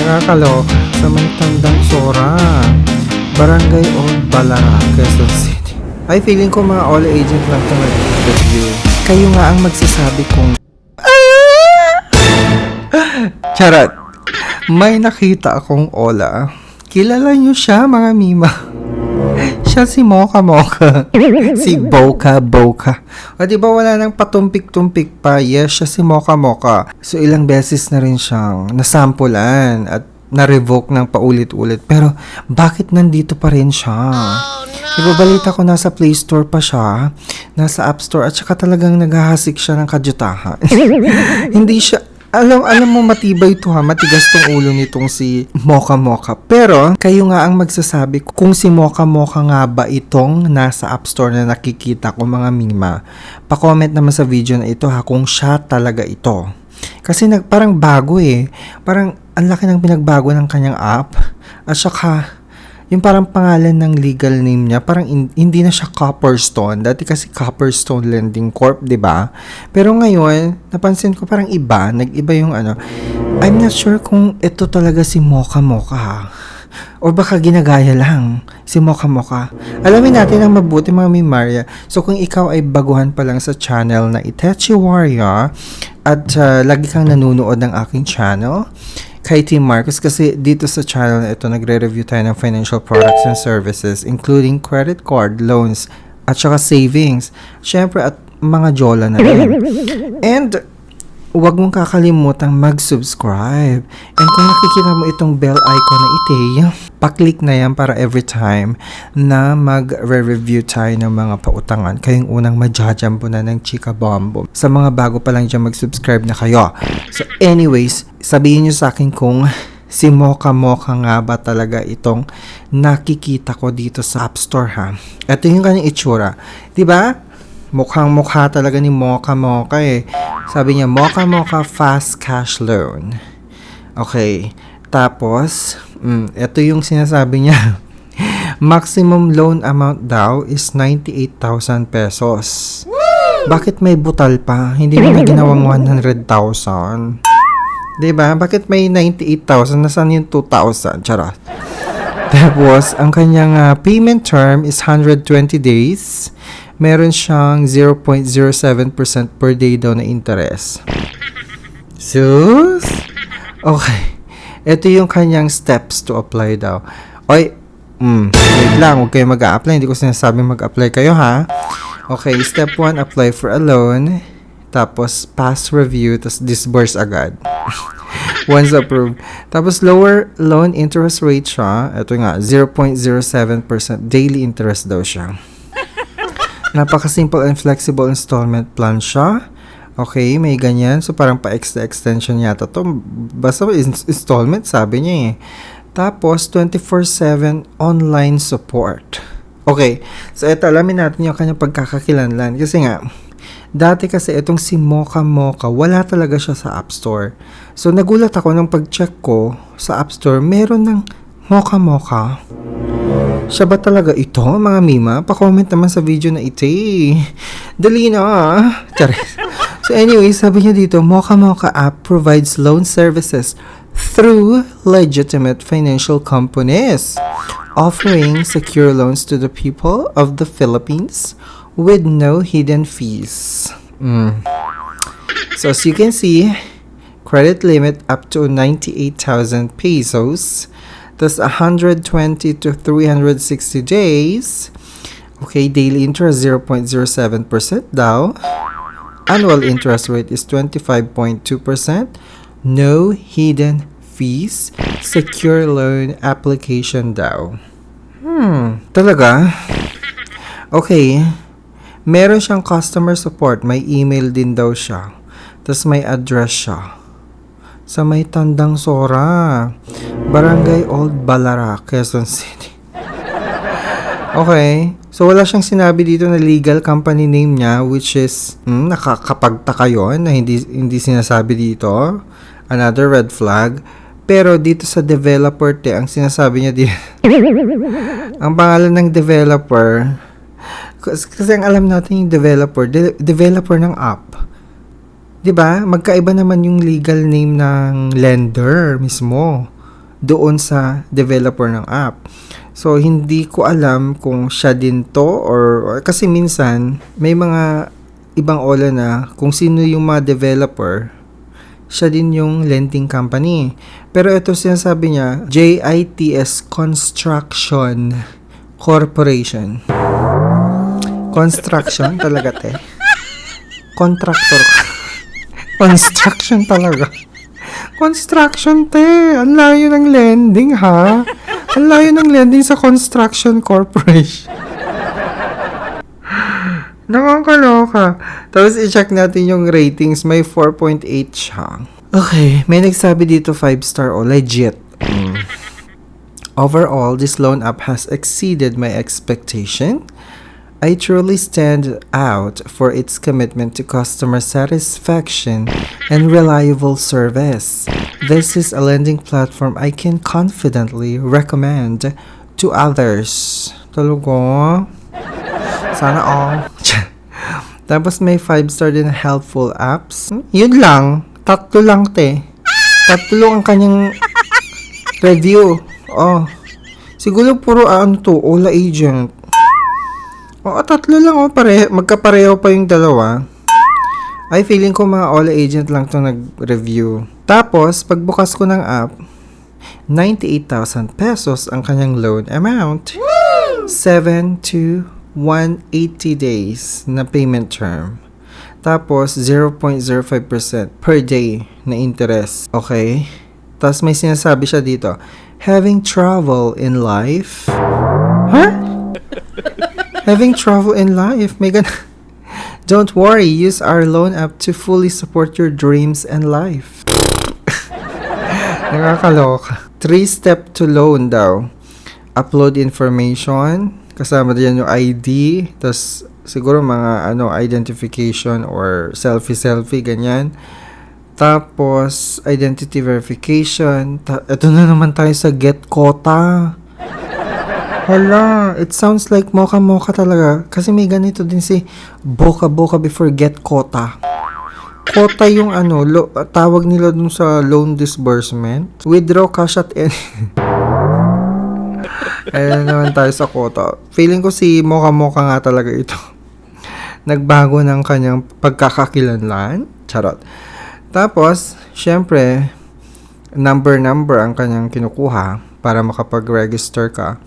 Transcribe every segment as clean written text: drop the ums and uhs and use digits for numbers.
Nakakaloka sa may tandang Sora, Barangay Old Balara, Quezon City. Ay, feeling ko mga all agent lang ito mag-review. Kayo nga ang magsasabi kung charot. May nakita akong Ola. Kilala niyo siya, mga mima. Siya si Mocha Mocha. Si Boca Boca. O diba wala nang patumpik-tumpik pa? Yes, siya si Mocha Mocha. So ilang beses na rin siyang nasampulan at na-revoke ng paulit-ulit. Pero bakit nandito pa rin siya? Ibabalita ko nasa Play Store pa siya, nasa App Store, at saka talagang naghahasik siya ng kadyutahan. Hindi siya, alam mo matibay to ha, matigas tong ulo nitong si Mocha Mocha. Pero, kayo nga ang magsasabi kung si Mocha Mocha nga ba itong nasa App Store na nakikita ko, mga mima. Pa-comment naman sa video na ito ha, kung siya talaga ito. Kasi parang bago eh. Parang ang laki ng pinagbago ng kanyang app. At saka, yung parang pangalan ng legal name niya, parang hindi na siya Copperstone. Dati kasi Copperstone Lending Corp, 'di ba? Pero ngayon, napansin ko parang iba, nag-iba yung ano. I'm not sure kung ito talaga si Mocha Mocha. O baka ginagaya lang si Mocha Mocha. Alamin natin ang mabuti, mga Mimarya. So kung ikaw ay baguhan pa lang sa channel na Itachi Warrior at lagi kang nanonood ng aking channel, kay Team Marcos, kasi dito sa channel na ito nagre-review tayo ng financial products and services including credit card, loans, at saka savings. Syempre, at mga jola na rin. And huwag mong kakalimutang mag-subscribe. And kung nakikita mo itong bell icon na ito, paklik na yan para every time na mag-review tayo ng mga pautangan, kayong unang majajambo na ng Chika Bombo. Sa mga bago pa lang dyan, mag-subscribe na kayo. So anyways, sabihin nyo sa akin kung si Mocha Mocha nga ba talaga itong nakikita ko dito sa App Store ha. Ito yung kanyang itsura. Diba? Mukhang mukha talaga ni Mocha Mocha eh. Sabi niya, Mocha Mocha Fast Cash Loan. Okay. Tapos, ito yung sinasabi niya. Maximum loan amount daw is 98,000 pesos. Bakit may butal pa? Hindi mo na ginawang 100,000. Diba? Bakit may 98,000? Nasaan yung 2,000? Charot. Tapos, ang kanyang payment term is 120 days. Meron siyang 0.07% per day daw na interest. Sus? Okay. Ito yung kanyang steps to apply daw. Oy, wait lang. Huwag kayo mag-a-apply. Hindi ko sinasabi mag-apply kayo, ha? Okay, step 1, apply for a loan. Tapos, pass review. Tapos, disburse agad. Once approved. Tapos, lower loan interest rate siya. Ito nga, 0.07% daily interest daw siya. Napaka-simple and flexible installment plan siya. Okay, may ganyan. So, parang pa-extension yata to. Basta installment, sabi niya eh. Tapos, 24/7 online support. Okay, so ito, alamin natin yung kanyang pagkakakilanlan. Kasi nga, dati kasi itong si Mocha Mocha, wala talaga siya sa App Store. So, nagulat ako nung pag-check ko sa App Store, meron ng Mocha Mocha. Siya ba talaga ito, mga mima? Pa-comment naman sa video na ito eh. Dali na Charis. So anyway, sabi niya dito, Mocha Mocha app provides loan services through legitimate financial companies, offering secure loans to the people of the Philippines with no hidden fees. So as you can see, credit limit up to 98,000 pesos. That's 120 to 360 days. Okay, daily interest 0.07% daw. Annual interest rate is 25.2%. No hidden fees. Secure loan application daw. Talaga? Okay. Meron siyang customer support. May email din daw siya. Tapos may address siya. Sa may tandang Sora, Barangay Old Balara, Quezon City. Okay. So, wala siyang sinabi dito na legal company name niya, which is, nakakapagtaka yun na hindi sinasabi dito. Another red flag. Pero dito sa developer, ang sinasabi niya dito, ang pangalan ng developer, kasi ang alam natin yung developer ng app. 'Di ba? Magkaiba naman yung legal name ng lender mismo. doon sa developer ng app. So, hindi ko alam kung siya din to or kasi minsan, may mga ibang OLA na kung sino yung mga developer, siya din yung lending company. Pero ito sinasabi niya, JITS Construction Corporation. Construction talaga, te. Contractor. Construction talaga. Construction, te. Ang layo ng lending, ha? Ang layo ng lending sa Construction Corporation. Nakakaloka. Tapos i-check natin yung ratings. May 4.8 siya. Okay, may nagsabi dito 5-star o legit. Overall, this loan app has exceeded my expectation. I truly stand out for its commitment to customer satisfaction and reliable service. This is a lending platform I can confidently recommend to others. Talaga? Sana all. Tapos may 5-star din na helpful apps. Yun lang. 3 lang, te. 3 ang kanyang review. Oh. Siguro puro OLA agent. Oo, 3 lang, magkapareho pa yung dalawa. Ay, feeling ko mga OLA agent lang to nag-review. Tapos, pagbukas ko ng app, 98,000 pesos ang kanyang loan amount. 7 to 180 days na payment term. Tapos, 0.05% per day na interest. Okay? Tapos, may sinasabi siya dito, having trouble in life? Huh? Having trouble in life? May Don't worry, use our loan app to fully support your dreams and life. Nakakaloka. 3-step to loan daw. Upload information. Kasama diyan yung ID. Tapos siguro mga identification or selfie, ganyan. Tapos, identity verification. Ito na naman tayo sa Get Quota. Hala, it sounds like mocha talaga. Kasi may ganito din si Boca before Get Quota. Quota yung tawag nila dun sa loan disbursement. Withdraw cash at any. Ayan naman tayo sa quota. Feeling ko si Mocha nga talaga ito. Nagbago ng kanyang pagkakakilanlan. Charot. Tapos, syempre, number ang kanyang kinukuha para makapag-register ka.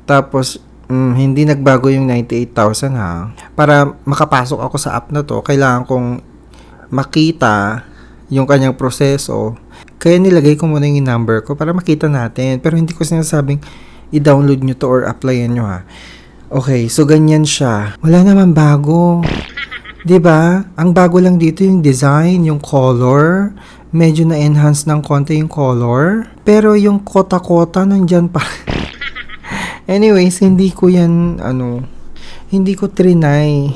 Tapos, hindi nagbago yung 98,000 ha. Para makapasok ako sa app na to, kailangan kong makita yung kanyang proseso. Kaya nilagay ko muna yung number ko para makita natin. Pero hindi ko sinasabing i-download nyo to or applyan nyo ha. Okay, so ganyan siya. Wala naman bago. 'Di ba? Ang bago lang dito yung design, yung color. Medyo na-enhance ng konti yung color. Pero yung kota-kota nandyan pa. Anyways, hindi ko hindi ko trinay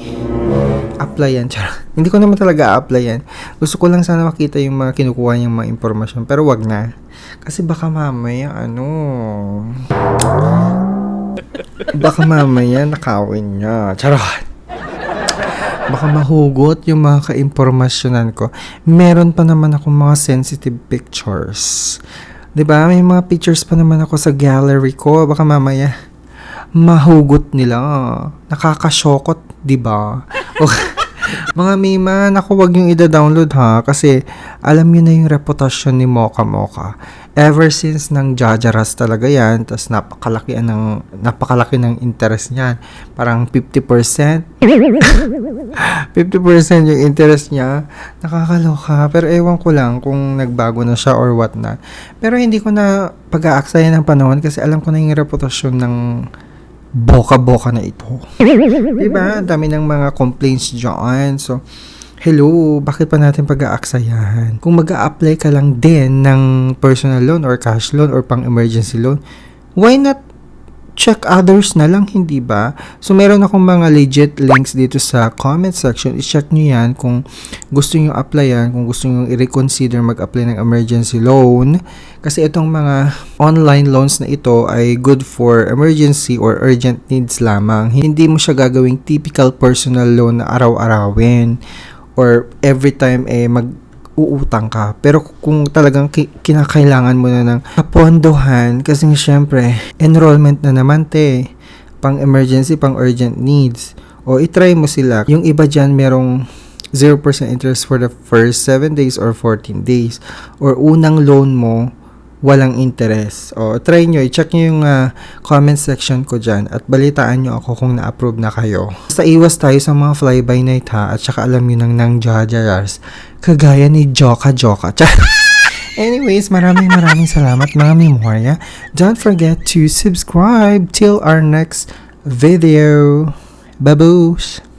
applyan. Hindi ko naman talaga applyan. Gusto ko lang sana makita yung mga kinukuha niyang mga impormasyon. Pero wag na. Kasi baka mamaya, baka mamaya nakawin niya. Charot. Baka mahugot yung mga ka-impormasyonan ko. Meron pa naman akong mga sensitive pictures. 'Di ba? May mga pictures pa naman ako sa gallery ko. Baka mamaya mahugot nila. Nakakasyokot, 'di ba? Okay. Mga mima, naku, wag yung ida-download ha. Kasi alam niyo na yung reputasyon ni Mocha. Ever since nang jajaras talaga yan, tas napakalaki ng interest niyan. Parang 50%. 50% yung interest niya. Nakakaloka. Pero ewan ko lang kung nagbago na siya or what na. Pero hindi ko na pag-aaksaya ng panahon kasi alam ko na yung reputasyon ng Boca na ito. Diba? Ang dami ng mga complaints dyan. So, hello, bakit pa natin pag-aaksayahan? Kung mag-a-apply ka lang din ng personal loan or cash loan or pang emergency loan, why not check others na lang, hindi ba? So, meron akong mga legit links dito sa comment section. I-check nyo yan kung gusto nyo applyan, kung gusto nyo i-reconsider mag-apply ng emergency loan. Kasi itong mga online loans na ito ay good for emergency or urgent needs lamang. Hindi mo siya gagawing typical personal loan na araw-arawin or every time uutang ka. Pero kung talagang kinakailangan mo na ng kapondohan, kasi syempre, enrollment na naman pang emergency, pang urgent needs. O itry mo sila. Yung iba dyan merong 0% interest for the first 7 days or 14 days. Or unang loan mo, walang interest. O try nyo, i-check nyo yung comment section ko dyan at balitaan nyo ako kung na-approve na kayo. Basta iwas tayo sa mga fly-by-night ha, at saka alam nyo nang jajaras, kagaya ni Joka. Anyways, maraming salamat mga memorya. Don't forget to subscribe till our next video. Babush!